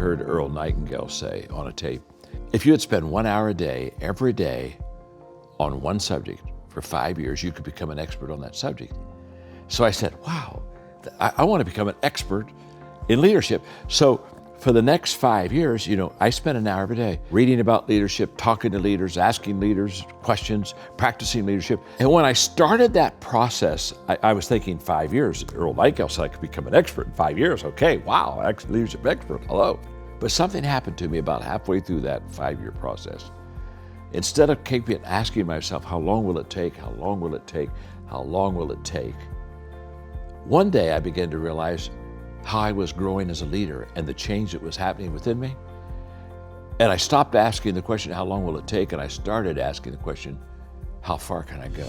heard Earl Nightingale say on a tape, if you had spent 1 hour a day, every day, on one subject for 5 years, you could become an expert on that subject. So I said, wow, I want to become an expert in leadership. So for the next 5 years, I spent an hour every day reading about leadership, talking to leaders, asking leaders questions, practicing leadership. And when I started that process, I was thinking 5 years. Earl Nightingale said I could become an expert in 5 years. Okay, wow, leadership expert, hello. But something happened to me about halfway through that 5-year process. Instead of keeping asking myself, how long will it take? How long will it take? How long will it take? One day I began to realize how I was growing as a leader and the change that was happening within me. And I stopped asking the question, how long will it take? And I started asking the question, how far can I go?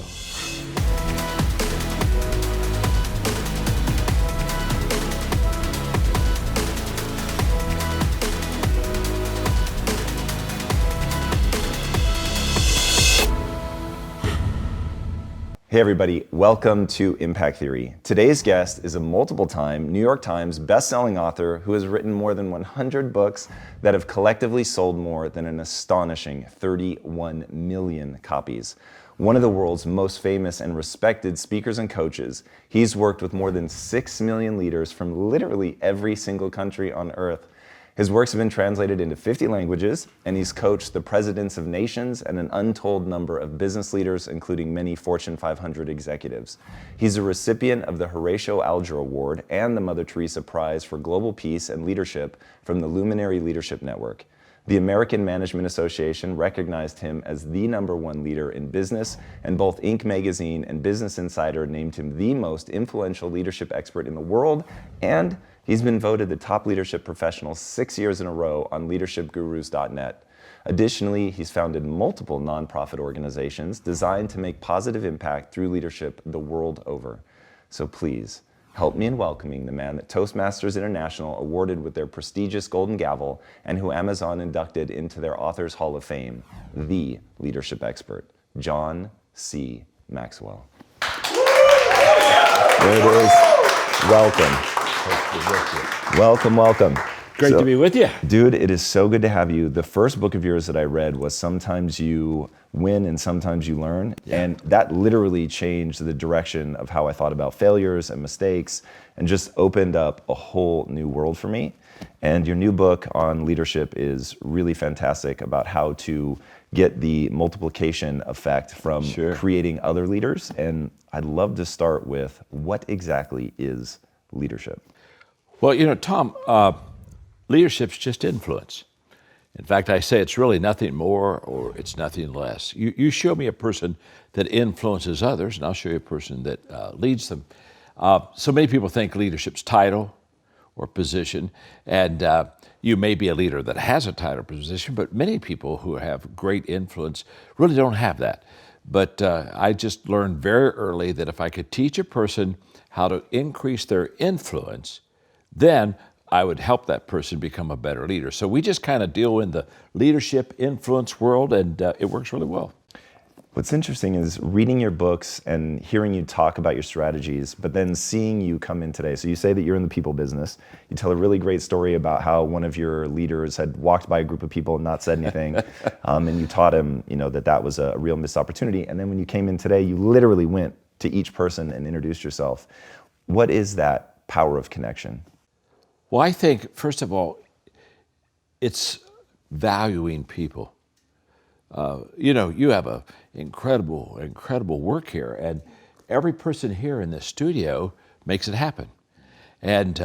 Hey everybody, welcome to Impact Theory. Today's guest is a multiple-time New York Times best-selling author who has written more than 100 books that have collectively sold more than an astonishing 31 million copies. One of the world's most famous and respected speakers and coaches, he's worked with more than 6 million leaders from literally every single country on earth. His works have been translated into 50 languages, and he's coached the presidents of nations and an untold number of business leaders, including many Fortune 500 executives. He's a recipient of the Horatio Alger Award and the Mother Teresa Prize for Global Peace and Leadership from the Luminary Leadership Network. The American Management Association recognized him as the #1 leader in business, and both Inc. magazine and Business Insider named him the most influential leadership expert in the world, and he's been voted the top leadership professional 6 years in a row on leadershipgurus.net. Additionally, he's founded multiple nonprofit organizations designed to make positive impact through leadership the world over. So please, help me in welcoming the man that Toastmasters International awarded with their prestigious Golden Gavel and who Amazon inducted into their Authors Hall of Fame, the leadership expert, John C. Maxwell. There it is. Welcome. Welcome. Great to be with you. Dude, it is so good to have you. The first book of yours that I read was Sometimes You Win and Sometimes You Learn. Yeah. And that literally changed the direction of how I thought about failures and mistakes and just opened up a whole new world for me. And your new book on leadership is really fantastic about how to get the multiplication effect from creating other leaders. And I'd love to start with, what exactly is leadership? Well, Tom, leadership's just influence. In fact, I say it's really nothing more or it's nothing less. You show me a person that influences others, and I'll show you a person that leads them. So many people think leadership's title or position, and you may be a leader that has a title or position, but many people who have great influence really don't have that. But I just learned very early that if I could teach a person how to increase their influence, then I would help that person become a better leader. So we just kind of deal in the leadership influence world, and it works really well. What's interesting is reading your books and hearing you talk about your strategies, but then seeing you come in today. So you say that you're in the people business. You tell a really great story about how one of your leaders had walked by a group of people and not said anything, and you taught him, that was a real missed opportunity. And then when you came in today, you literally went to each person and introduced yourself. What is that power of connection? Well, I think, first of all, it's valuing people. You have an incredible work here, and every person here in this studio makes it happen. And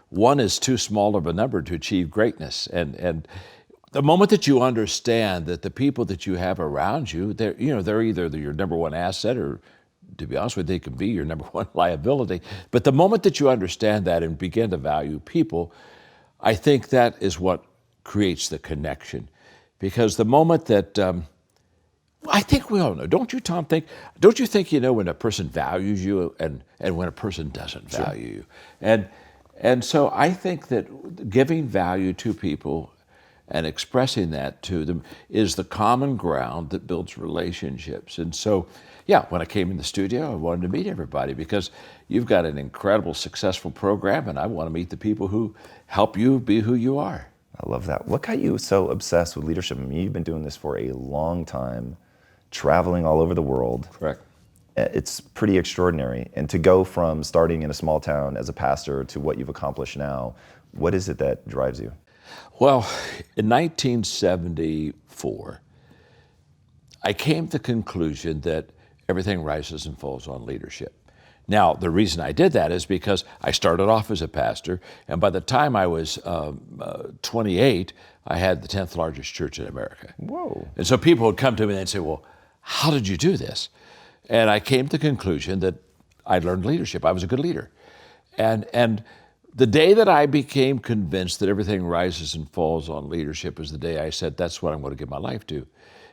one is too small of a number to achieve greatness. And the moment that you understand that the people that you have around you, they're either your #1 asset or, to be honest with you, they can be your #1 liability. But the moment that you understand that and begin to value people, I think that is what creates the connection. Because the moment that, I think we all know, don't you, Tom, don't you think when a person values you and when a person doesn't value you? And so I think that giving value to people and expressing that to them is the common ground that builds relationships. And so, when I came in the studio, I wanted to meet everybody because you've got an incredible, successful program, and I want to meet the people who help you be who you are. I love that. What got you so obsessed with leadership? I mean, you've been doing this for a long time, traveling all over the world. Correct. It's pretty extraordinary. And to go from starting in a small town as a pastor to what you've accomplished now, what is it that drives you? Well, in 1974, I came to the conclusion that everything rises and falls on leadership. Now, the reason I did that is because I started off as a pastor, and by the time I was 28, I had the 10th largest church in America. Whoa. And so people would come to me and they'd say, well, how did you do this? And I came to the conclusion that I learned leadership. I was a good leader. And the day that I became convinced that everything rises and falls on leadership is the day I said, that's what I'm going to give my life to.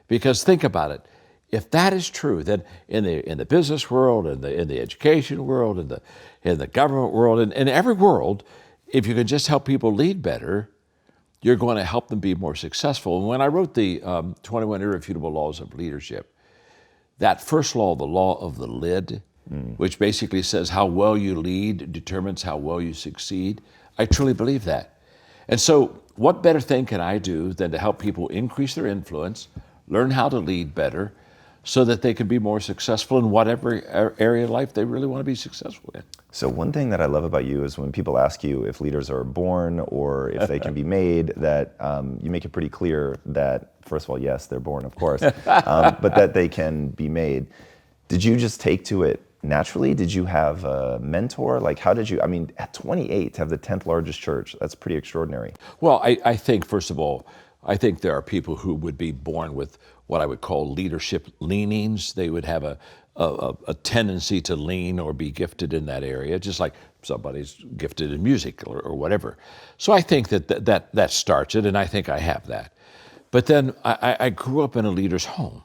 Because think about it. If that is true, then in the business world, in the education world, in the government world, in every world, if you can just help people lead better, you're going to help them be more successful. And when I wrote the 21 Irrefutable Laws of Leadership, that first law, the law of the lid, which basically says how well you lead determines how well you succeed, I truly believe that. And so what better thing can I do than to help people increase their influence, learn how to lead better, so that they can be more successful in whatever area of life they really want to be successful in. So one thing that I love about you is when people ask you if leaders are born or if they can be made, that you make it pretty clear that, first of all, yes, they're born, of course, but that they can be made. Did you just take to it naturally? Did you have a mentor? Like, how did you, I mean, at 28 to have the 10th largest church, that's pretty extraordinary. Well, I think, first of all, I think there are people who would be born with what I would call leadership leanings. They would have a tendency to lean or be gifted in that area, just like somebody's gifted in music or whatever. So I think that starts it, and I think I have that. But then I grew up in a leader's home.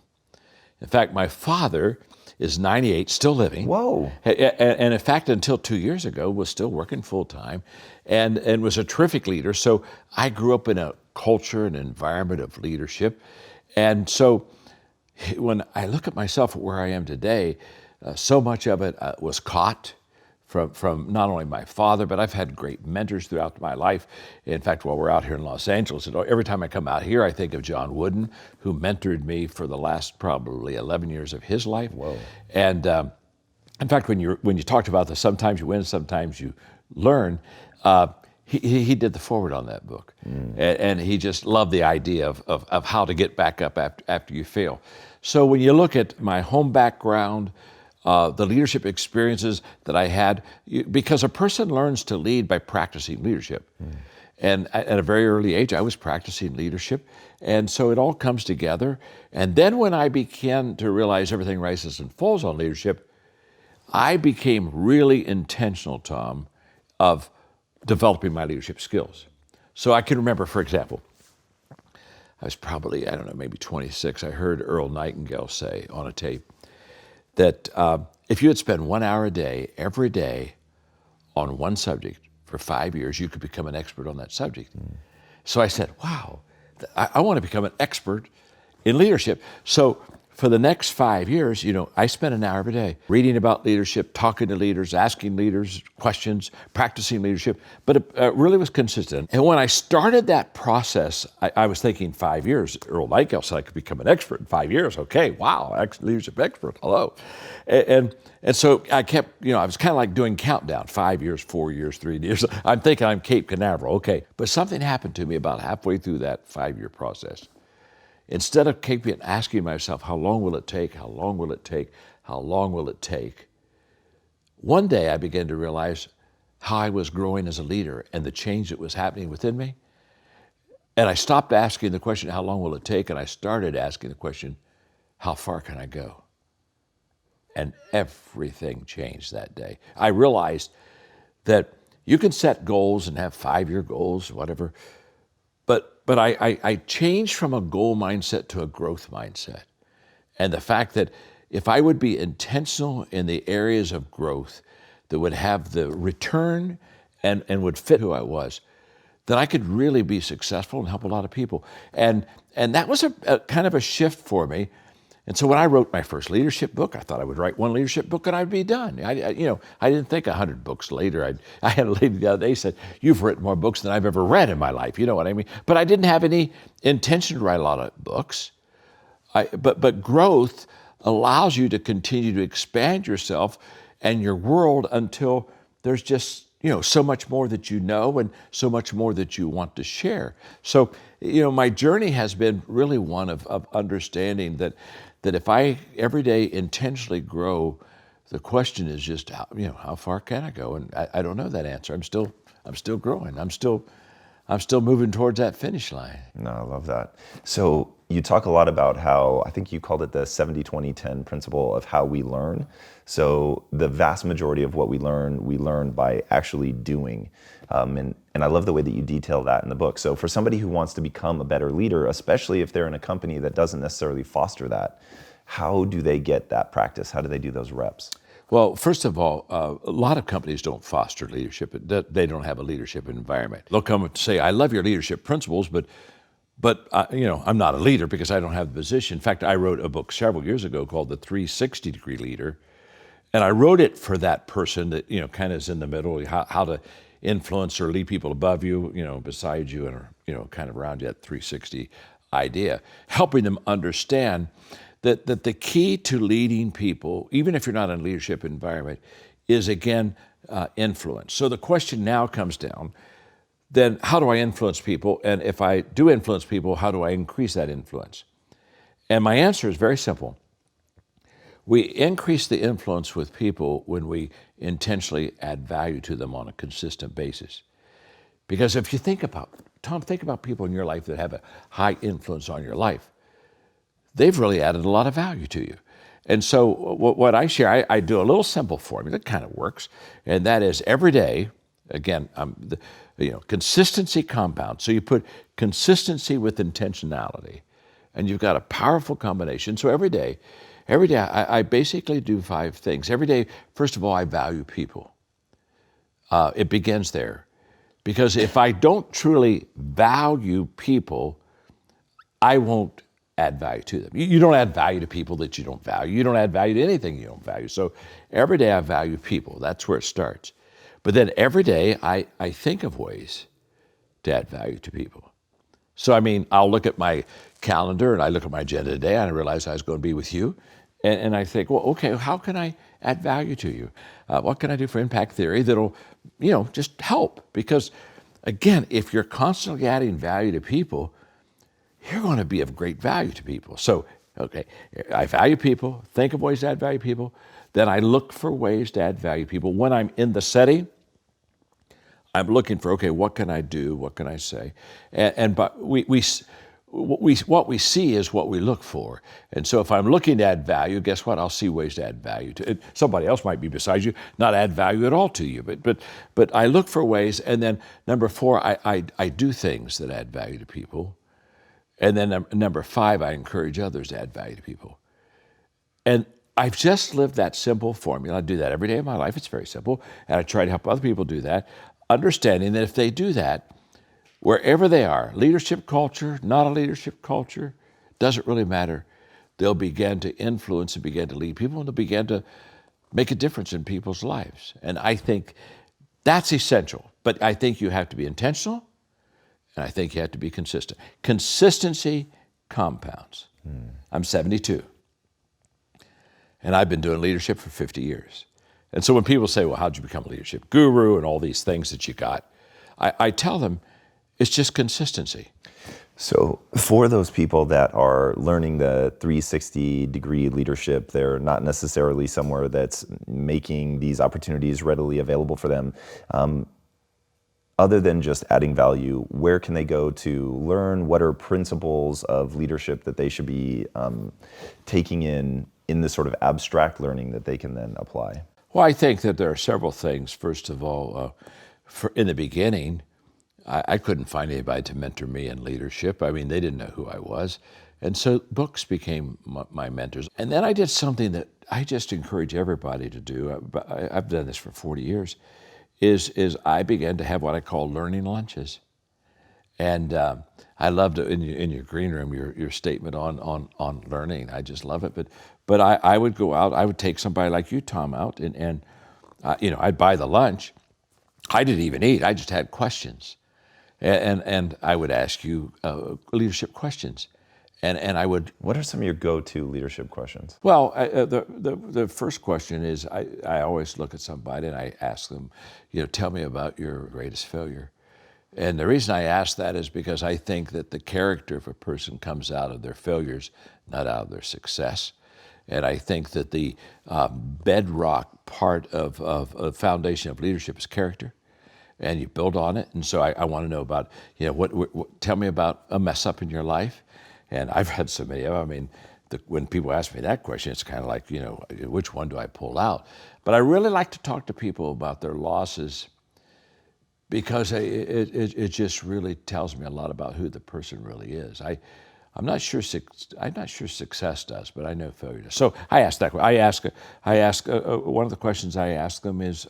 In fact, my father is 98, still living. Whoa. And in fact, until 2 years ago, was still working full time and was a terrific leader. So I grew up in a culture and environment of leadership. And so when I look at myself at where I am today, so much of it was caught from not only my father, but I've had great mentors throughout my life. In fact, while we're out here in Los Angeles, every time I come out here, I think of John Wooden, who mentored me for the last probably 11 years of his life. Whoa. And in fact, when you talked about the sometimes you win, sometimes you learn, he did the foreword on that book. And he just loved the idea of how to get back up after you fail. So when you look at my home background, the leadership experiences that I had, because a person learns to lead by practicing leadership. And at a very early age, I was practicing leadership. And so it all comes together. And then when I began to realize everything rises and falls on leadership, I became really intentional, Tom, of developing my leadership skills. So I can remember, for example, I was probably, I don't know, maybe 26. I heard Earl Nightingale say on a tape that if you would spend 1 hour a day, every day, on one subject for 5 years, you could become an expert on that subject. So I said, wow, I want to become an expert in leadership. So for the next 5 years, I spent an hour every day reading about leadership, talking to leaders, asking leaders questions, practicing leadership, but it really was consistent. And when I started that process, I was thinking 5 years. Earl Nightingale said I could become an expert in 5 years. Okay, wow, leadership expert, hello. And so I kept, I was kind of like doing countdown, 5 years, 4 years, 3 years. I'm thinking I'm Cape Canaveral, okay. But something happened to me about halfway through that 5-year process. Instead of keeping asking myself, how long will it take, how long will it take, how long will it take, one day I began to realize how I was growing as a leader and the change that was happening within me. And I stopped asking the question, how long will it take? And I started asking the question, how far can I go? And everything changed that day. I realized that you can set goals and have 5-year goals, whatever, but I changed from a goal mindset to a growth mindset. And the fact that if I would be intentional in the areas of growth that would have the return and would fit who I was, then I could really be successful and help a lot of people. And that was a kind of a shift for me. And so when I wrote my first leadership book, I thought I would write one leadership book and I'd be done. I didn't think 100 books later. I had a lady the other day said, "You've written more books than I've ever read in my life." You know what I mean? But I didn't have any intention to write a lot of books. But growth allows you to continue to expand yourself and your world until there's just so much more that you know and so much more that you want to share. So my journey has been really one of understanding that if I every day intentionally grow, the question is just how far can I go? And I don't know that answer. I'm still growing. I'm still moving towards that finish line. No, I love that. So you talk a lot about how, I think you called it the 70-20-10 principle of how we learn. So the vast majority of what we learn by actually doing. And I love the way that you detail that in the book. So for somebody who wants to become a better leader, especially if they're in a company that doesn't necessarily foster that, how do they get that practice? How do they do those reps? Well, first of all, a lot of companies don't foster leadership. They don't have a leadership environment. They'll come and say, "I love your leadership principles, but I'm not a leader because I don't have the position." In fact, I wrote a book several years ago called The 360-Degree Leader, and I wrote it for that person that kind of is in the middle, how to influence or lead people above you, beside you, and kind of around you, that 360 idea, helping them understand that the key to leading people, even if you're not in a leadership environment, is again influence. So the question now comes down, then how do I influence people? And if I do influence people, how do I increase that influence? And my answer is very simple. We increase the influence with people when we intentionally add value to them on a consistent basis. Because if you think about people in your life that have a high influence on your life. They've really added a lot of value to you. And so what I share, I do a little simple formula that kind of works, and that is every day, again, consistency compounds. So you put consistency with intentionality, and you've got a powerful combination. So every day I basically do 5 things. Every day, first of all, I value people. It begins there. Because if I don't truly value people, I won't add value to them. You don't add value to people that you don't value. You don't add value to anything you don't value. So every day I value people. That's where it starts. But then every day I think of ways to add value to people. So I'll look at my calendar and I look at my agenda today and I realize I was going to be with you. And I think, well, okay, how can I add value to you? What can I do for impact theory that'll, just help? Because again, if you're constantly adding value to people, you're going to be of great value to people. So, okay, I value people, think of ways to add value to people, then I look for ways to add value to people. When I'm in the setting, I'm looking for, okay, what can I do? What can I say? But what we see is what we look for. And so if I'm looking to add value, guess what? I'll see ways to add value to it. Somebody else might be beside you, not add value at all to you. But I look for ways. And then number 4, I do things that add value to people. And then number 5, I encourage others to add value to people. And I've just lived that simple formula. I do that every day of my life. It's very simple. And I try to help other people do that, understanding that if they do that, wherever they are, leadership culture, not a leadership culture, doesn't really matter. They'll begin to influence and begin to lead people, and they'll begin to make a difference in people's lives. And I think that's essential. But I think you have to be intentional, and I think you have to be consistent. Consistency compounds. I'm 72. And I've been doing leadership for 50 years. And so when people say, well, how'd you become a leadership guru and all these things that you got? I tell them it's just consistency. So for those people that are learning the 360-degree leadership, they're not necessarily somewhere that's making these opportunities readily available for them. Other than just adding value, where can they go to learn? What are principles of leadership that they should be taking in this sort of abstract learning that they can then apply? Well, I think that there are several things. First of all, in the beginning, I couldn't find anybody to mentor me in leadership. They didn't know who I was. And so books became my mentors. And then I did something that I just encourage everybody to do. I've done this for 40 years. Is I began to have what I call learning lunches. And I loved it in your green room, your statement on learning. I just love it. But I would go out. I would take somebody like you, Tom, out, and I'd buy the lunch. I didn't even eat. I just had questions, and I would ask you leadership questions, and I would. What are some of your go-to leadership questions? Well, the first question is I always look at somebody and I ask them, tell me about your greatest failure. And the reason I ask that is because I think that the character of a person comes out of their failures, not out of their success. And I think that the bedrock part of foundation of leadership is character, and you build on it. And so I want to know about, tell me about a mess up in your life. And I've had so many of them. I mean, when people ask me that question, it's kind of like, which one do I pull out? But I really like to talk to people about their losses, because it just really tells me a lot about who the person really is. I'm not sure success does, but I know failure does. So I ask that. I ask one of the questions I ask them is,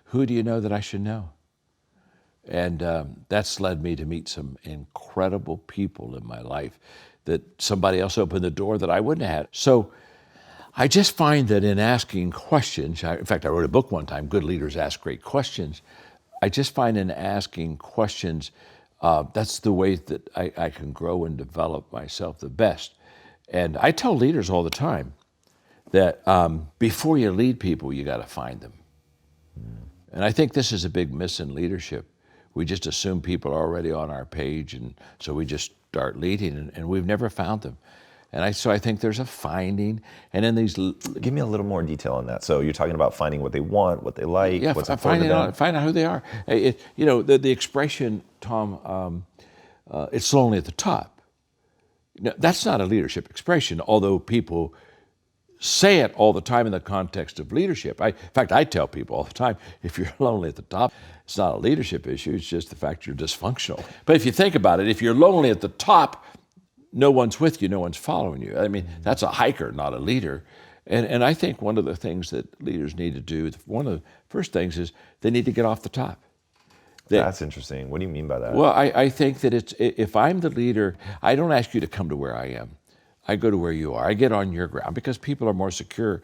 who do you know that I should know? And that's led me to meet some incredible people in my life that somebody else opened the door that I wouldn't have had. So I just find that in asking questions, in fact, I wrote a book one time, Good Leaders Ask Great Questions. I just find in asking questions, that's the way that I can grow and develop myself the best. And I tell leaders all the time that before you lead people, you got to find them. And I think this is a big miss in leadership. We just assume people are already on our page, and so we just start leading, and we've never found them. And so I think there's a finding, and then these. Give me a little more detail on that. So you're talking about finding what they want, what they like, what's important to them. Find out who they are. The expression, Tom, it's lonely at the top. Now, that's not a leadership expression, although people say it all the time in the context of leadership. In fact, I tell people all the time, if you're lonely at the top, it's not a leadership issue, it's just the fact you're dysfunctional. But if you think about it, if you're lonely at the top, no one's with you, no one's following you. I mean, that's a hiker, not a leader. And I think one of the things that leaders need to do, one of the first things is they need to get off the top. That's interesting. What do you mean by that? Well, I think that if I'm the leader, I don't ask you to come to where I am. I go to where you are. I get on your ground because people are more secure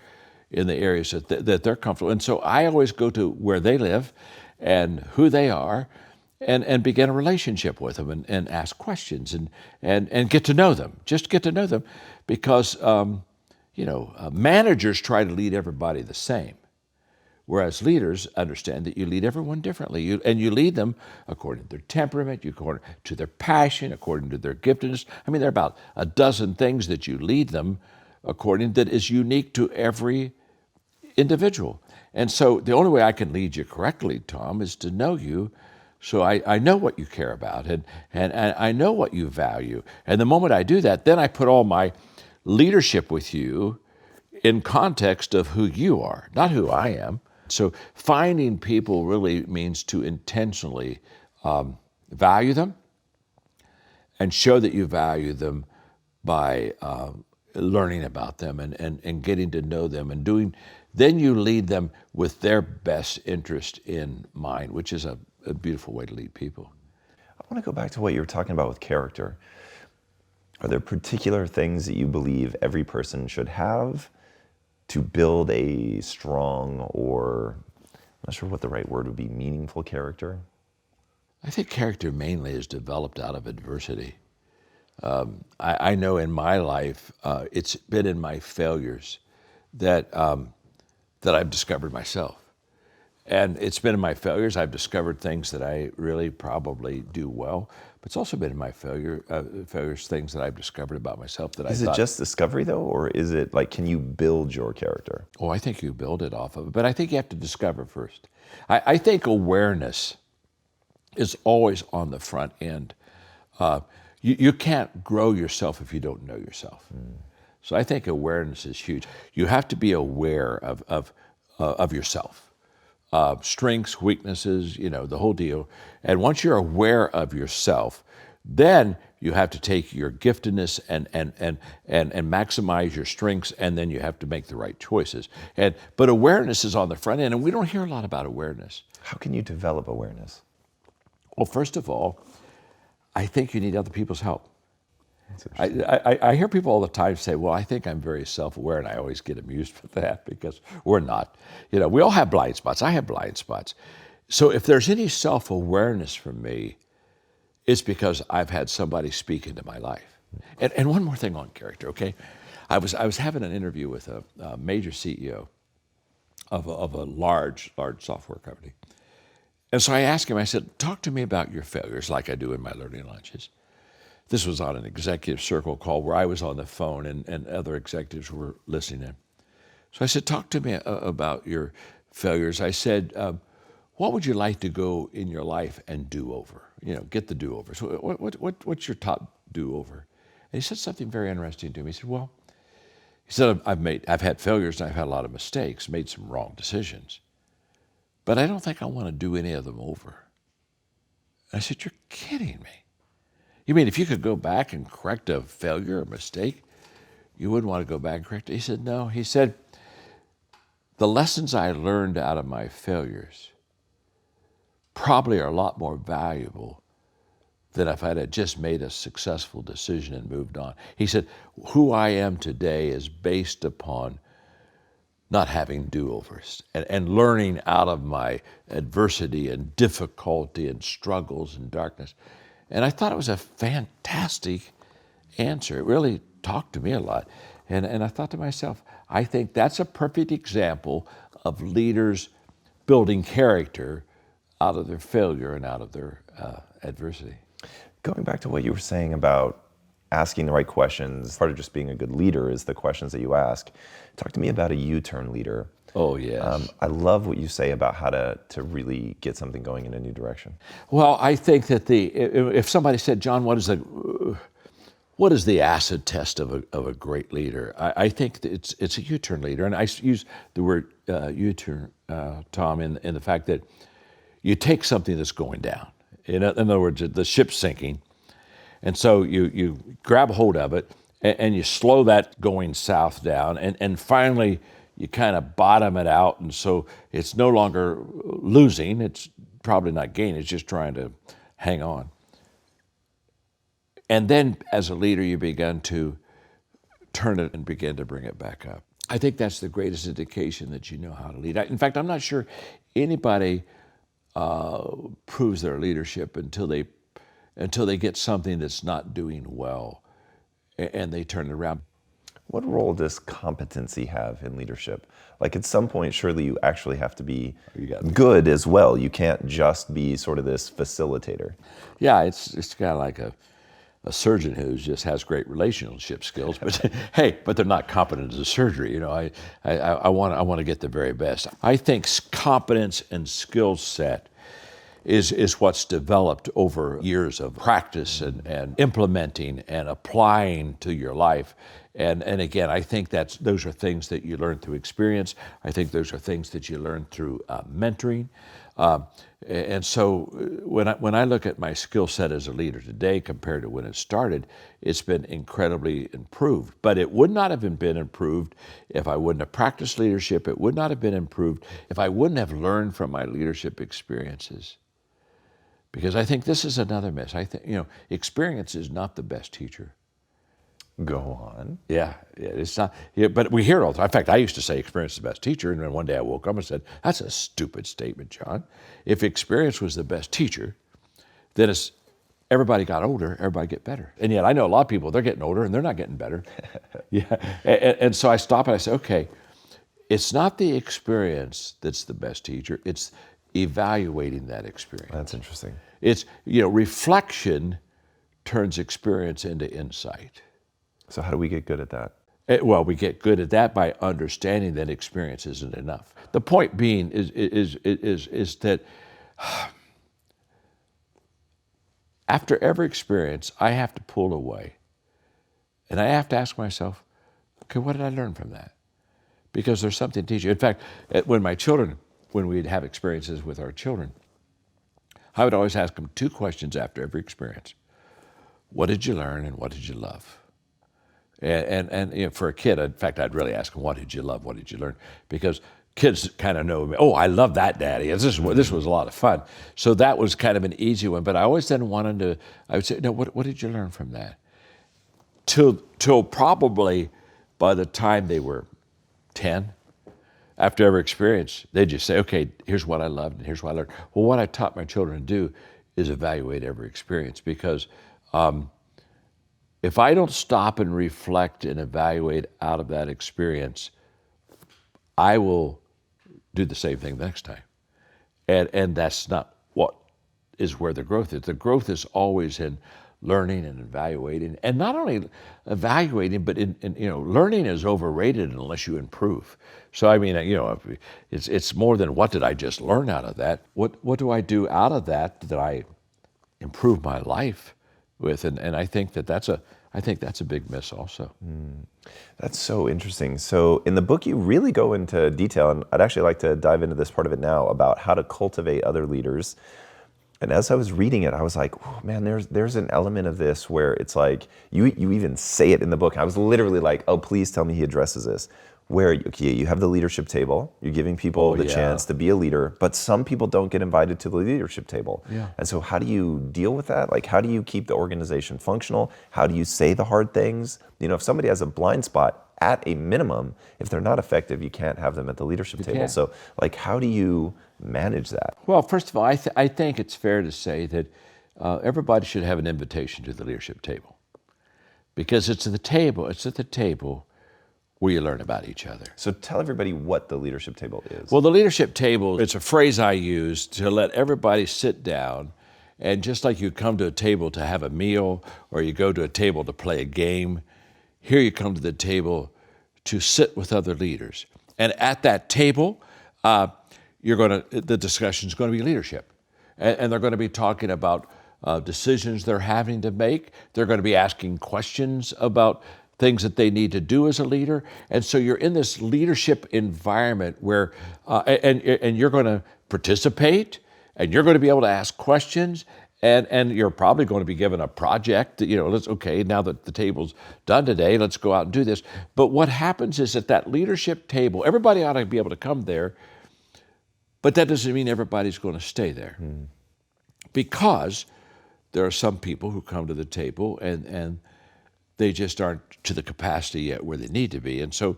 in the areas that they're comfortable. And so I always go to where they live and who they are, and begin a relationship with them and ask questions and get to know them. Just get to know them, because managers try to lead everybody the same, whereas leaders understand that you lead everyone differently. You lead them according to their temperament, according to their passion, according to their giftedness. I mean, there are about a dozen things that you lead them according that is unique to every individual. And so the only way I can lead you correctly, Tom, is to know you. So I know what you care about, and I know what you value. And the moment I do that, then I put all my leadership with you in context of who you are, not who I am. So finding people really means to intentionally value them and show that you value them by learning about them and getting to know them and doing. Then you lead them with their best interest in mind, which is a beautiful way to lead people. I want to go back to what you were talking about with character. Are there particular things that you believe every person should have to build a strong, or I'm not sure what the right word would be, meaningful character? I think character mainly is developed out of adversity. I know in my life, it's been in my failures that I've discovered myself. And it's been in my failures I've discovered things that I really probably do well. But it's also been in my failures things that I've discovered about myself that Is it just discovery though, or is it like, can you build your character? Oh, I think you build it off of it, but I think you have to discover first. I think awareness is always on the front end. You can't grow yourself if you don't know yourself. So I think awareness is huge. You have to be aware of yourself. Strengths, weaknesses, the whole deal. And once you're aware of yourself, then you have to take your giftedness and maximize your strengths, and then you have to make the right choices. But awareness is on the front end, and we don't hear a lot about awareness. How can you develop awareness? Well, first of all, I think you need other people's help. I hear people all the time say, well, I think I'm very self-aware, and I always get amused with that because we're not. We all have blind spots. I have blind spots. So if there's any self-awareness from me, it's because I've had somebody speak into my life. And one more thing on character, okay? I was having an interview with a major CEO of a large software company. And so I asked him, I said, talk to me about your failures like I do in my learning lunches. This was on an executive circle call where I was on the phone and other executives were listening in. So I said, talk to me about your failures. I said, what would you like to go in your life and do over? Get the do-over. So what's your top do-over? And he said something very interesting to me. He said, I've had failures and I've had a lot of mistakes, made some wrong decisions, but I don't think I want to do any of them over. And I said, you're kidding me. You mean if you could go back and correct a failure or mistake, you wouldn't want to go back and correct it? He said, no. He said, the lessons I learned out of my failures probably are a lot more valuable than if I'd have just made a successful decision and moved on. He said, who I am today is based upon not having do-overs and learning out of my adversity and difficulty and struggles and darkness. And I thought it was a fantastic answer. It really talked to me a lot. And I thought to myself, I think that's a perfect example of leaders building character out of their failure and out of their adversity. Going back to what you were saying about asking the right questions, part of just being a good leader is the questions that you ask. Talk to me about a U-turn leader. Oh, yes. I love what you say about how to really get something going in a new direction. Well, I think that if somebody said, John, what is the acid test of a great leader? I think that it's a U-turn leader. And I use the word U-turn, Tom, in the fact that you take something that's going down. In other words, the ship's sinking. And so you grab hold of it and you slow that going south down. And finally, you kind of bottom it out. And so it's no longer losing. It's probably not gaining. It's just trying to hang on. And then as a leader, you begin to turn it and begin to bring it back up. I think that's the greatest indication that you know how to lead. In fact, I'm not sure anybody proves their leadership until they get something that's not doing well and they turn it around. What role does competency have in leadership? Like at some point, surely you actually have to be good as well. You can't just be sort of this facilitator. Yeah, it's kind of like a surgeon who just has great relationship skills, but but they're not competent as a surgery. I want to get the very best. I think competence and skill set is what's developed over years of practice and implementing and applying to your life. And again, I think those are things that you learn through experience. I think those are things that you learn through mentoring. And so when I look at my skill set as a leader today compared to when it started, it's been incredibly improved. But it would not have been improved if I wouldn't have practiced leadership. It would not have been improved if I wouldn't have learned from my leadership experiences. Because I think this is another myth. I think, experience is not the best teacher. Go on. Yeah, it's not. Yeah, but we hear it all the time. In fact, I used to say experience is the best teacher, and then one day I woke up and said, "That's a stupid statement, John. If experience was the best teacher, then as everybody got older, everybody get better." And yet, I know a lot of people, they're getting older and they're not getting better. Yeah, and so I stop and I say, "Okay, it's not the experience that's the best teacher. It's evaluating that experience." That's interesting. It's reflection turns experience into insight. So how do we get good at that? Well, we get good at that by understanding that experience isn't enough. The point being is that after every experience, I have to pull away, and I have to ask myself, okay, what did I learn from that? Because there's something to teach you. In fact, when we'd have experiences with our children, I would always ask them two questions after every experience. What did you learn and what did you love? And for a kid, in fact, I'd really ask them, what did you love? What did you learn? Because kids kind of know me. Oh, I love that, Daddy. This was a lot of fun. So that was kind of an easy one. But I always then wanted to, I would say, no, what did you learn from that? Till probably by the time they were 10, after every experience, they'd just say, okay, here's what I loved and here's what I learned. Well, what I taught my children to do is evaluate every experience, because if I don't stop and reflect and evaluate out of that experience, I will do the same thing the next time. And that's not what is where the growth is. The growth is always in learning and evaluating. And not only evaluating, but in learning is overrated unless you improve. So I mean, it's more than what did I just learn out of that? What do I do out of that I improve my life with? And I think that's a big miss also. That's so interesting. So in the book, you really go into detail, and I'd actually like to dive into this part of it now, about how to cultivate other leaders. And as I was reading it, I was like, oh, man, there's an element of this where it's like, you even say it in the book. I was literally like, oh, please tell me he addresses this. Where, okay, you have the leadership table, you're giving people the chance to be a leader, but some people don't get invited to the leadership table. Yeah. And so how do you deal with that? Like, how do you keep the organization functional? How do you say the hard things? If somebody has a blind spot, at a minimum, if they're not effective, you can't have them at the leadership table. Can't. So like, how do you manage that? Well, first of all, I think it's fair to say that everybody should have an invitation to the leadership table, because it's at the table where you learn about each other. So tell everybody what the leadership table is. Well, the leadership table, it's a phrase I use to let everybody sit down, and just like you come to a table to have a meal, or you go to a table to play a game, here you come to the table to sit with other leaders. And at that table, the discussion is going to be leadership. And they're going to be talking about decisions they're having to make. They're going to be asking questions about things that they need to do as a leader. And so you're in this leadership environment where, and you're going to participate, and you're going to be able to ask questions, and you're probably going to be given a project. Now that the table's done today, let's go out and do this. But what happens is at that leadership table, everybody ought to be able to come there, but that doesn't mean everybody's going to stay there. Because there are some people who come to the table and they just aren't to the capacity yet where they need to be. And so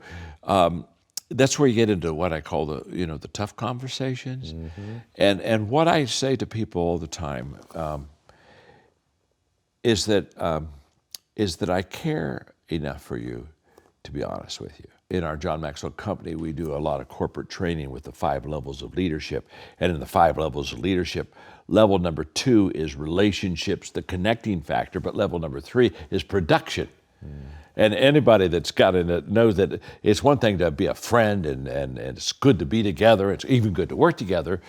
that's where you get into what I call the tough conversations. And what I say to people all the time is that I care enough for you to be honest with you. In our John Maxwell company, we do a lot of corporate training with the 5 levels of leadership. And in the 5 levels of leadership, level number 2 is relationships, the connecting factor, but level number 3 is production. And anybody that's gotten it knows that it's one thing to be a friend and it's good to be together. It's even good to work together,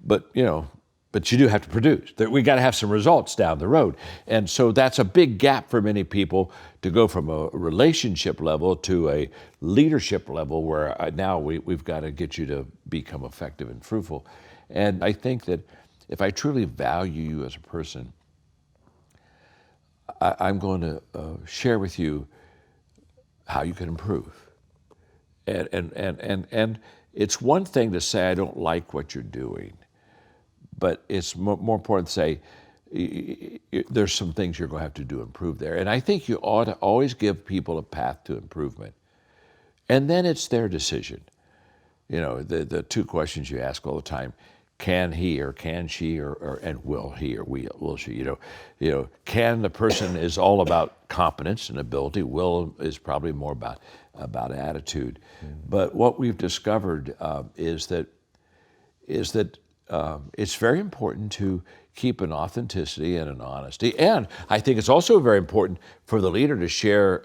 but you do have to produce. We got to have some results down the road. And so that's a big gap for many people to go from a relationship level to a leadership level where now we've got to get you to become effective and fruitful. And I think that if I truly value you as a person, I'm going to share with you how you can improve. And it's one thing to say, I don't like what you're doing, but it's more important to say, there's some things you're going to have to do to improve there. And I think you ought to always give people a path to improvement. And then it's their decision. The 2 questions you ask all the time: can he or can she and will he or will she? Can the person is all about competence and ability. Will is probably more about attitude. But what we've discovered is that it's very important to keep an authenticity and an honesty. And I think it's also very important for the leader to share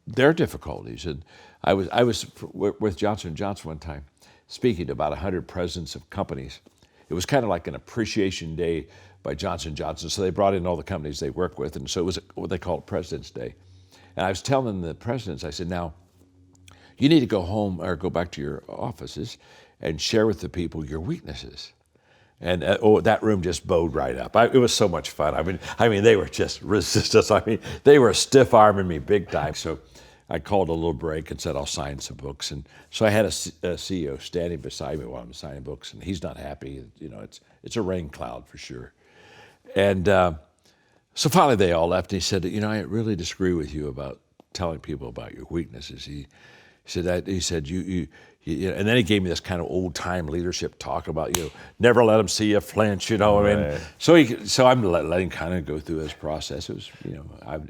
their difficulties. And I was with Johnson & Johnson one time, speaking to about 100 presidents of companies. It was kind of like an appreciation day by Johnson & Johnson. So they brought in all the companies they work with. And so it was what they call President's Day. And I was telling the presidents, I said, now, you need to go home or go back to your offices and share with the people your weaknesses. And that room just bowed right up. It was so much fun. I mean, they were just resistant. They were stiff-arming me big time. So I called a little break and said, I'll sign some books. And so I had a CEO standing beside me while I'm signing books, and he's not happy. You know, it's a rain cloud for sure. And so finally they all left, and he said, you know, I really disagree with you about telling people about your weaknesses. He said, you know, and then he gave me this kind of old time leadership talk about, you know, never let them see you flinch, you know. Right. I mean, so I'm letting him kind of go through his process. It was, you know,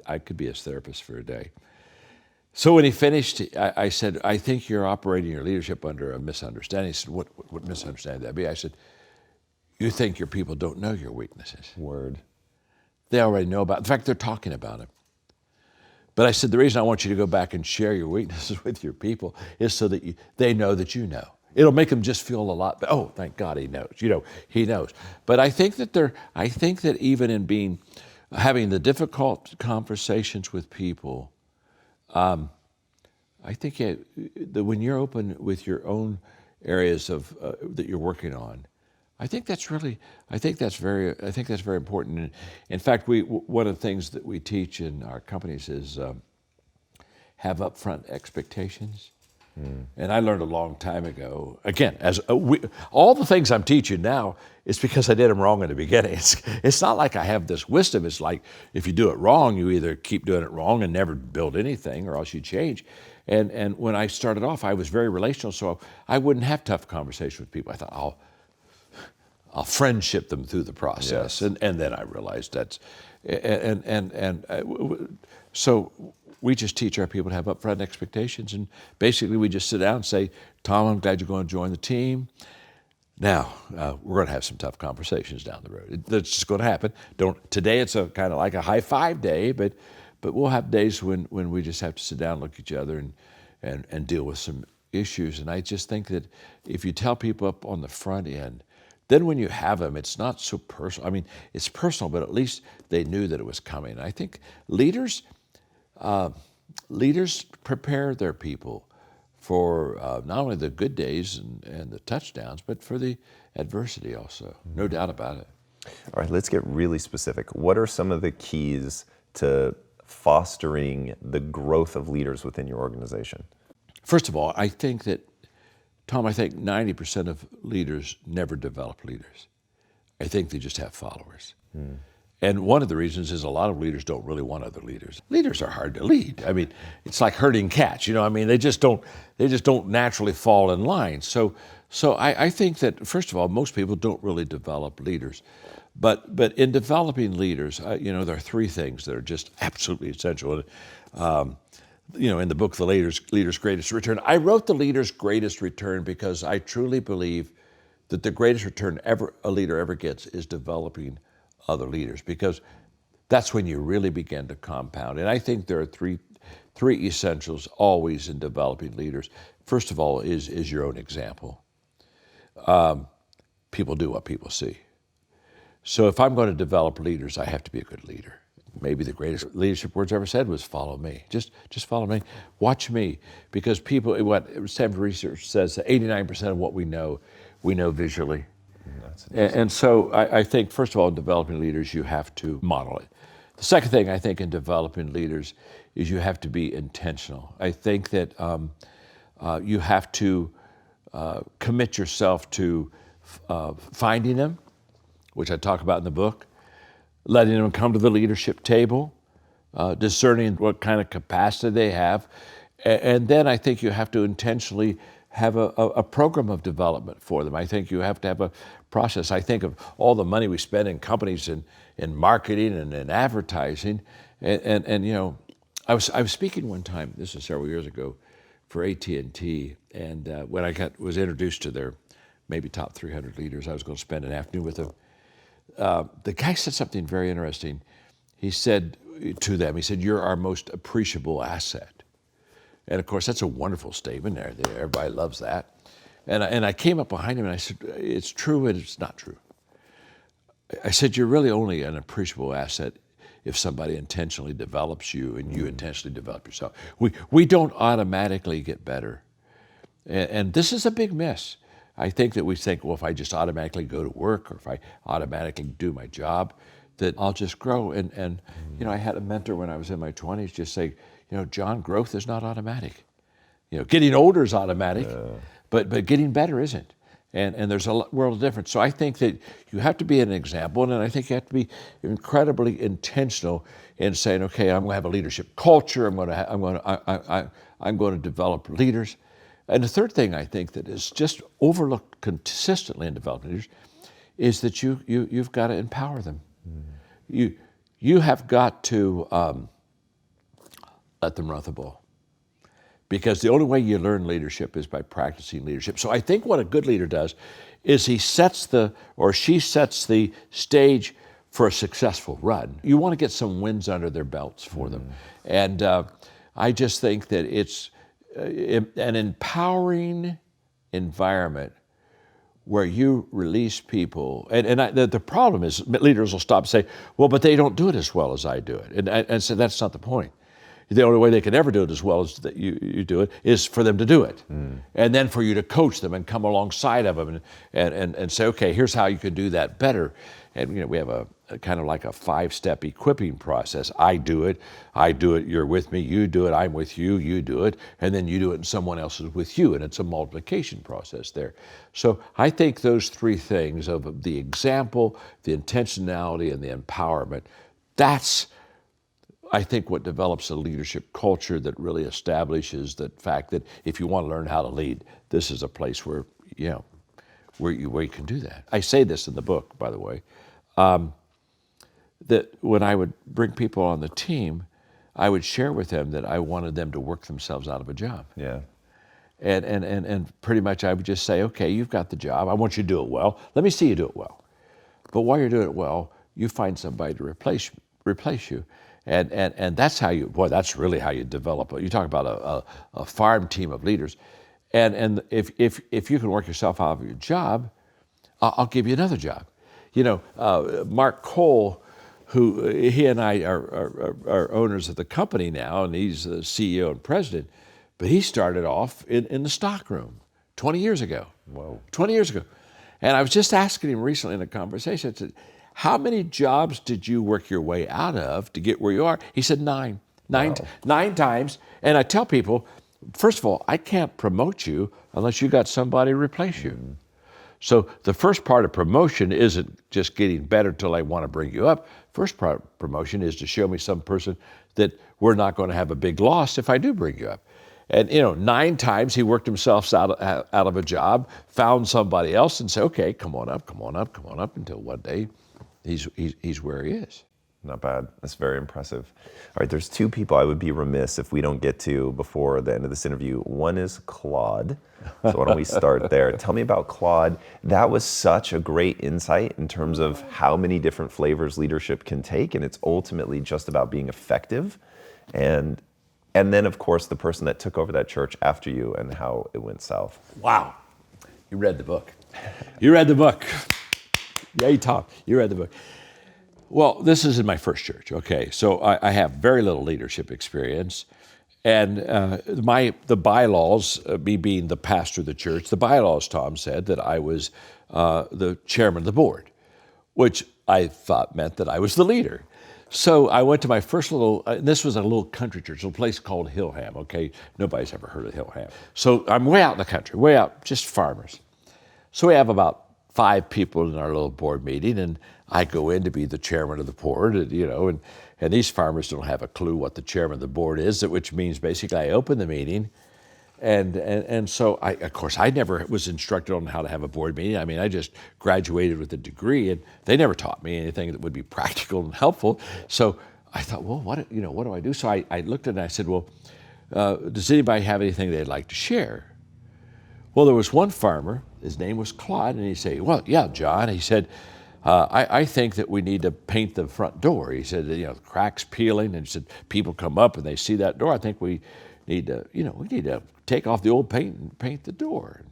I could be his therapist for a day. So when he finished, I said, I think you're operating your leadership under a misunderstanding. He said, what misunderstanding that be? I said, you think your people don't know your weaknesses. Word. They already know about it. In fact, they're talking about it. But I said, the reason I want you to go back and share your weaknesses with your people is so that they know that you know. It'll make them just feel a lot better. Oh, thank God he knows. You know, he knows. But I think that even in having the difficult conversations with people, I think that when you're open with your own areas of that you're working on, I think that's very important. And in fact, one of the things that we teach in our companies is have upfront expectations. And I learned a long time ago, again, all the things I'm teaching now, it's because I did them wrong in the beginning. It's not like I have this wisdom. It's like if you do it wrong, you either keep doing it wrong and never build anything, or else you change. And when I started off, I was very relational, so I wouldn't have tough conversations with people. I thought, I'll friendship them through the process. Yes. And then I realized so we just teach our people to have upfront expectations, and basically we just sit down and say, Tom, I'm glad you're going to join the team. Now, we're going to have some tough conversations down the road. That's just going to happen. Today it's a kind of like a high five day, but we'll have days when we just have to sit down, look at each other, and deal with some issues. And I just think that if you tell people up on the front end, then when you have them, it's not so personal. I mean, it's personal, but at least they knew that it was coming. I think leaders prepare their people for not only the good days and the touchdowns, but for the adversity also. No doubt about it. All right, let's get really specific. What are some of the keys to fostering the growth of leaders within your organization? First of all, I think 90% of leaders never develop leaders. I think they just have followers. And one of the reasons is a lot of leaders don't really want other leaders. Leaders are hard to lead. I mean, it's like herding cats, you know. I mean, they just don't naturally fall in line. So I think that, first of all, most people don't really develop leaders. But in developing leaders, you know, there are three things that are just absolutely essential. You know, in the book, The Leader's Greatest Return, I wrote The Leader's Greatest Return because I truly believe that the greatest return a leader ever gets is developing other leaders, because that's when you really begin to compound. And I think there are three essentials always in developing leaders. First of all is your own example. People do what people see. So if I'm going to develop leaders, I have to be a good leader. Maybe the greatest leadership words ever said was follow me. Just follow me. Watch me. Because what Stanford research says, that 89% of what we know visually. And so I think, first of all, in developing leaders, you have to model it. The second thing I think in developing leaders is you have to be intentional. I think that you have to commit yourself to finding them, which I talk about in the book, letting them come to the leadership table, discerning what kind of capacity they have. And then I think you have to intentionally have a program of development for them. I think you have to have a process. I think of all the money we spend in companies in marketing and in advertising. And you know, I was speaking one time, this was several years ago, for AT&T. And when I was introduced to their maybe top 300 leaders, I was going to spend an afternoon with them. The guy said something very interesting. He said to them, you're our most appreciable asset. And of course, that's a wonderful statement there. Everybody loves that. And I came up behind him and I said, it's true and it's not true. I said, you're really only an appreciable asset if somebody intentionally develops you and you intentionally develop yourself. We don't automatically get better. And this is a big miss. I think that we think, well, if I just automatically go to work or if I automatically do my job, that I'll just grow. And I had a mentor when I was in my 20s just say, John, growth is not automatic. Getting older is automatic, but getting better isn't. And there's a world of difference. So I think that you have to be an example, and I think you have to be incredibly intentional in saying, okay, I'm going to have a leadership culture. I'm going to develop leaders. And the third thing I think that is just overlooked consistently in developing leaders is that you've got to empower them. You have got to let them run the ball. Because the only way you learn leadership is by practicing leadership. So I think what a good leader does is she sets the stage for a successful run. You want to get some wins under their belts for them. And I just think that it's an empowering environment where you release people. The problem is leaders will stop and say, well, but they don't do it as well as I do it. And so that's not the point. The only way they can ever do it as well as that you do it is for them to do it. And then for you to coach them and come alongside of them and say, okay, here's how you can do that better. And we have a kind of like a 5-step equipping process. I do it, you're with me, you do it, I'm with you, you do it, and then you do it and someone else is with you, and it's a multiplication process there. So I think those three things of the example, the intentionality, and the empowerment, that's I think what develops a leadership culture that really establishes the fact that if you want to learn how to lead, this is a place where you can do that. I say this in the book, by the way, that when I would bring people on the team, I would share with them that I wanted them to work themselves out of a job. Yeah. And pretty much I would just say, okay, you've got the job. I want you to do it well. Let me see you do it well. But while you're doing it well, you find somebody to replace you. And that's how that's really how you develop it. You talk about a farm team of leaders. And if you can work yourself out of your job, I'll give you another job. Mark Cole, who he and I are owners of the company now, and he's the CEO and president, but he started off in the stockroom 20 years ago. Whoa. 20 years ago. And I was just asking him recently in a conversation, I said, how many jobs did you work your way out of to get where you are? He said 9. Wow. 9 times. And I tell people, first of all, I can't promote you unless you got somebody to replace you. So the first part of promotion isn't just getting better till I want to bring you up. First part of promotion is to show me some person that we're not going to have a big loss if I do bring you up. And 9 times he worked himself out of a job, found somebody else and said, okay, come on up, until one day he's where he is. Not bad. That's very impressive. All right, there's 2 people I would be remiss if we don't get to before the end of this interview. One is Claude. So why don't we start there? Tell me about Claude. That was such a great insight in terms of how many different flavors leadership can take, and it's ultimately just about being effective. And then, of course, the person that took over that church after you and how it went south. Wow. You read the book. You read the book. Yay, Tom. You read the book. Well, this is in my first church, okay? So I have very little leadership experience. And the bylaws, me being the pastor of the church, the bylaws, Tom said, that I was the chairman of the board, which I thought meant that I was the leader. So I went to my first this was a little country church, a place called Hillham, okay? Nobody's ever heard of Hillham. So I'm way out in the country, way out, just farmers. So we have about 5 people in our little board meeting, and I go in to be the chairman of the board, and these farmers don't have a clue what the chairman of the board is, which means basically I open the meeting, and so I never was instructed on how to have a board meeting. I mean, I just graduated with a degree, and they never taught me anything that would be practical and helpful. So I thought, well, what do I do? So I looked at it and I said, well, does anybody have anything they'd like to share? Well, there was one farmer, his name was Claude, and he said, well, yeah, John. He said, I think that we need to paint the front door. He said, the cracks peeling, and he said, people come up and they see that door. I think we need to take off the old paint and paint the door.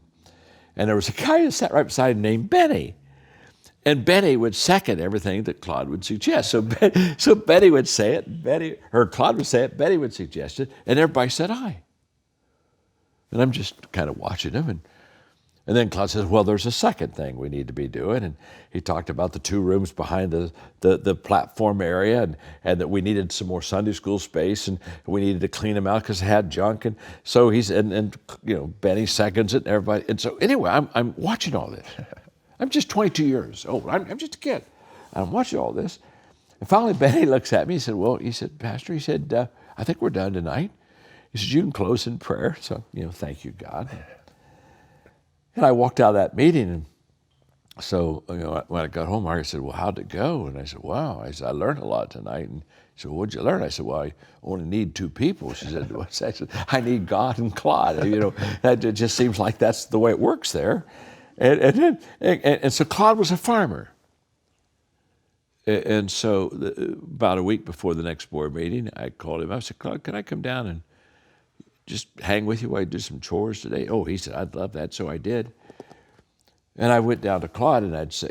And there was a guy who sat right beside him named Benny. And Benny would second everything that Claude would suggest. So Benny would say it, Claude would say it, Benny would suggest it, and everybody said aye. And I'm just kind of watching him, And then Claude says, well, there's a second thing we need to be doing. And he talked about the 2 rooms behind the platform area, and that we needed some more Sunday school space, and we needed to clean them out because it had junk. And so and Benny seconds it, and everybody. And so anyway, I'm watching all this. I'm just 22 years old. I'm just a kid. I'm watching all this. And finally, Benny looks at me. He said, Pastor, he said, I think we're done tonight. He said, you can close in prayer. So, thank you, God. And I walked out of that meeting, and so when I got home, Margaret said, well, how'd it go? And I said, wow. I said, I learned a lot tonight. And she said, what'd you learn? I said, well, I only need 2 people. She said, what's that? I said, I need God and Claude. That just seems like that's the way it works there. And so Claude was a farmer. And so about a week before the next board meeting, I called him. I said, Claude, can I come down and just hang with you while I do some chores today? Oh, he said, I'd love that. So I did. And I went down to Claude, and I'd say,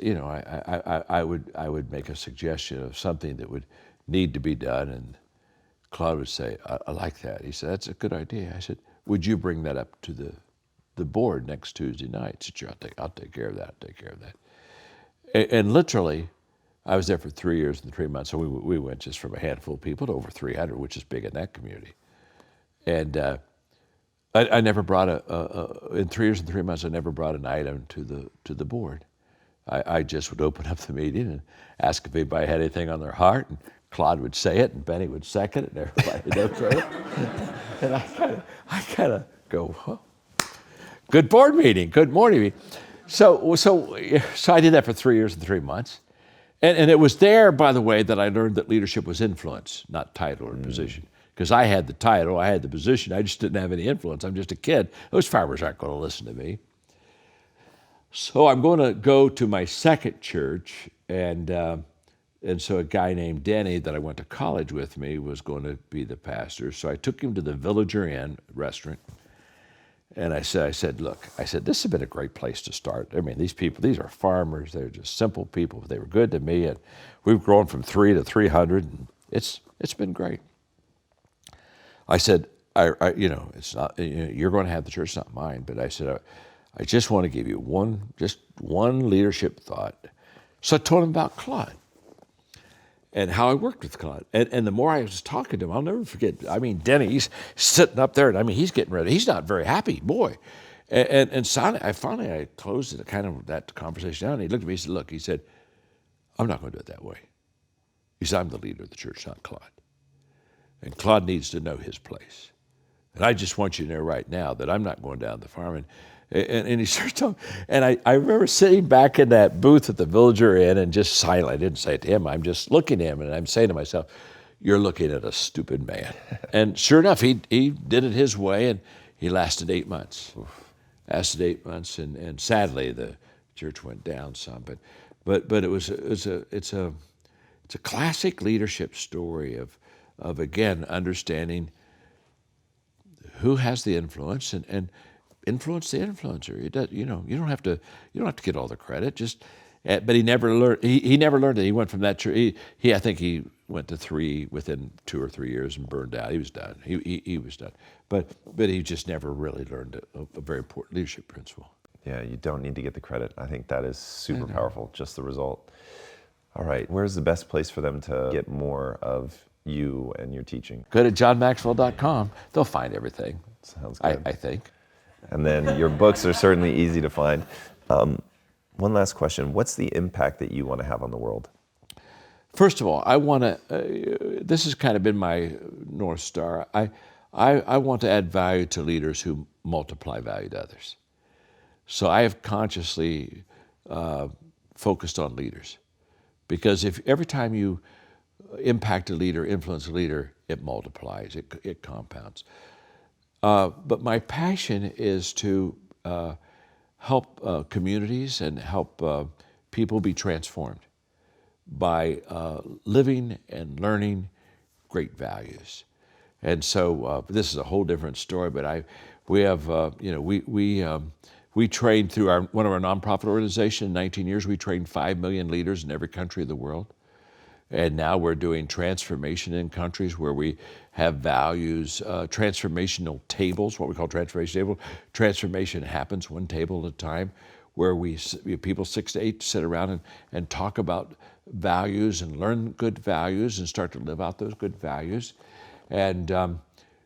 I would make a suggestion of something that would need to be done. And Claude would say, I like that. He said, that's a good idea. I said, would you bring that up to the board next Tuesday night? I said, sure, I'll take care of that. I'll take care of that. And literally, I was there for 3 years and 3 months. So we went just from a handful of people to over 300, which is big in that community. And I never brought in 3 years and 3 months, I never brought an item to the board. I just would open up the meeting and ask if anybody had anything on their heart, and Claude would say it, and Benny would second it, and everybody would answer it. And I kind of go, well, good board meeting, good morning meeting. So I did that for 3 years and 3 months. And it was there, by the way, that I learned that leadership was influence, not title or position. Because I had the title, I had the position, I just didn't have any influence. I'm just a kid. Those farmers aren't going to listen to me. So I'm going to go to my second church, and so a guy named Denny that I went to college with me was going to be the pastor. So I took him to the Villager Inn restaurant, and I said, look, this has been a great place to start. I mean, these people, these are farmers. They're just simple people. They were good to me, and we've grown from 3 to 300, and it's been great. I said, it's not, you're going to have the church, not mine. But I said, I just want to give you one leadership thought. So I told him about Claude and how I worked with Claude. And the more I was talking to him, I'll never forget. I mean, Denny's sitting up there, and he's getting ready. He's not very happy, boy. And finally I closed it, kind of that conversation down. And he looked at me, he said, I'm not going to do it that way. He said, I'm the leader of the church, not Claude. And Claude needs to know his place. And I just want you to know right now that I'm not going down the farm. And he started talking. And I remember sitting back in that booth at the Villager Inn and just silent. I didn't say it to him. I'm just looking at him, and I'm saying to myself, you're looking at a stupid man. And sure enough, he did it his way, and he lasted 8 months. Lasted 8 months, and sadly the church went down some. But it's a classic leadership story of again understanding who has the influence and influence the influencer. It does, you don't have to get all the credit. But he never learned. He never learned it. He went from that church. I think he went to 3 within 2 or 3 years and burned out. He was done. He was done. But he just never really learned a very important leadership principle. Yeah, you don't need to get the credit. I think that is super powerful. Just the result. All right, where's the best place for them to get more of you and your teaching? Go to johnmaxwell.com. They'll find everything. Sounds good. I think. And then your books are certainly easy to find. One last question. What's the impact that you want to have on the world? First of all, I want to, this has kind of been my North Star. I want to add value to leaders who multiply value to others. So I have consciously focused on leaders. Because if every time you impact a leader, influence a leader, it multiplies, it compounds. But my passion is to help communities and help people be transformed by living and learning great values. And so this is a whole different story, but we have, we trained through one of our nonprofit organizations in 19 years, we trained 5 million leaders in every country of the world. And now we're doing transformation in countries where we have values, transformational tables, what we call transformation tables. Transformation happens one table at a time, where people 6 to 8 sit around and talk about values and learn good values and start to live out those good values. And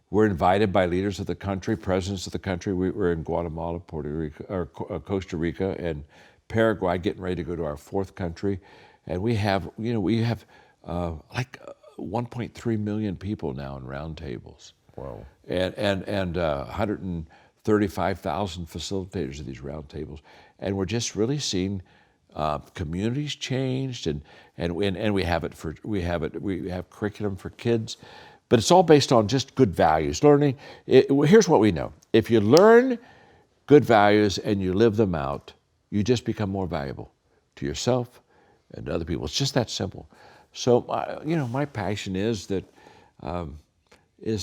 we're invited by leaders of the country, presidents of the country. We're in Guatemala, Puerto Rico, or Costa Rica, and Paraguay, getting ready to go to our 4th country. And we have like 1.3 million people now in roundtables. Wow. And 135,000 facilitators of these roundtables. And we're just really seeing communities changed, and we have curriculum for kids, but it's all based on just good values. Learning. Here's what we know: if you learn good values and you live them out, you just become more valuable to yourself and to other people. It's just that simple. So, my passion is to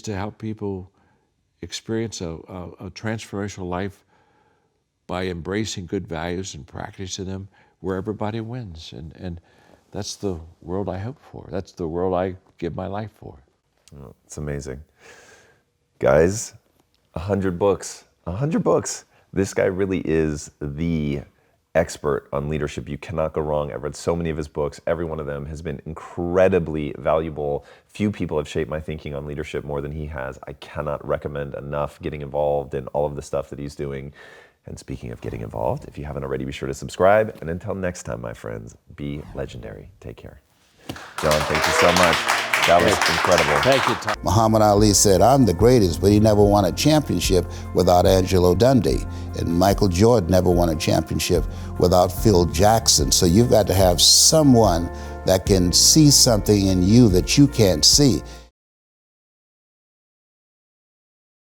help people experience a transformational life by embracing good values and practicing them, where everybody wins. And that's the world I hope for. That's the world I give my life for. Oh, it's amazing. Guys, 100 books. 100 books. This guy really is the expert on leadership. You cannot go wrong. I've read so many of his books. Every one of them has been incredibly valuable. Few people have shaped my thinking on leadership more than he has. I cannot recommend enough getting involved in all of the stuff that he's doing. And speaking of getting involved, if you haven't already, be sure to subscribe. And until next time, my friends, be legendary. Take care. John, thank you so much. That was incredible. Thank you, Tom. Muhammad Ali said, "I'm the greatest," but he never won a championship without Angelo Dundee. And Michael Jordan never won a championship without Phil Jackson. So you've got to have someone that can see something in you that you can't see.